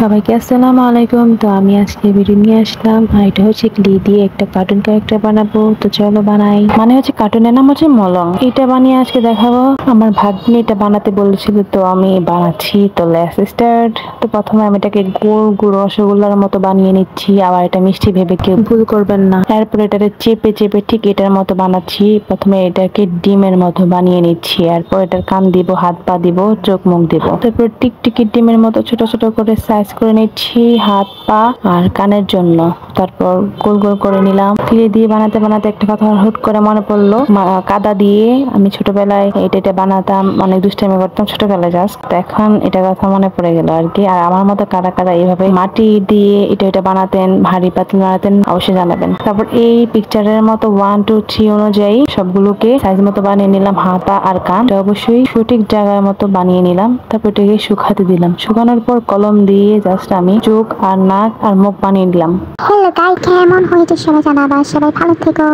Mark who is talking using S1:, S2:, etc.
S1: সবাইকে আসসালামু আলাইকুম। তো আমি আজকে ভিডিও নিয়ে আসলাম, আর এটা হচ্ছে ক্লে দিয়ে একটা কার্টুন ক্যারেক্টার বানাবো। তো চলো বানাই। মানে হচ্ছে কার্টুনের নাম হচ্ছে মলং। এটা বানিয়ে আজকে দেখাবো। আমার ভাগ্নি এটা বানাতে বলেছিল, তো আমি বানাচ্ছি। তো লেটস স্টার্ট। তো প্রথমে আমি এটাকে গোল গোল রসগোল্লার মতো বানিয়ে নিচ্ছি। আবার এটা মিষ্টি ভেবে কেউ ভুল করবেন না। এরপর এটাকে চেপে চেপে ঠিক এটার মতো বানাচ্ছি। প্রথমে এটাকে ডিমের মতো বানিয়ে নিচ্ছি। এরপর এটার কান দিব, হাত পা দিব, চোখ মুখ দিব। তারপর টিকটিকি ডিমের মতো ছোট ছোট করে সাইজ করে নিচ্ছি হাত পা আর কানের জন্য। তারপর গোল গোল করে নিলাম। ক্লে দিয়ে বানাতে বানাতে একটা কথা হুট করে মনে পড়লো, কাদা দিয়ে আমি ছোটবেলায় এটা বানাতাম, অনেক দুষ্টামি করতাম ছোটবেলায় জাস্ট। তো এখন এটা কথা মনে পড়ে গেল আর কি। আর আমার মতো কারা কারা এইভাবে মাটি দিয়ে এটা বানাতেন, ভারী পাতিল বানাতেন, অবশ্যই জানাবেন। তারপর এই পিকচারের মতো 1 2 3 অনুযায়ী সবগুলোকে সাইজ মতো বানিয়ে নিলাম, হাত পা আর কান। অবশ্যই সঠিক জায়গার মতো বানিয়ে নিলাম। তারপর এটাকে শুকাতে দিলাম। শুকানোর পর কলম দিয়ে জাস্ট আমি চোখ আর নাক আর মুখ বানিয়ে দিলাম।
S2: হ্যালো গাইস, কেমন হয়েছে সবাই জানাবা। সবাই ভালো থেকো।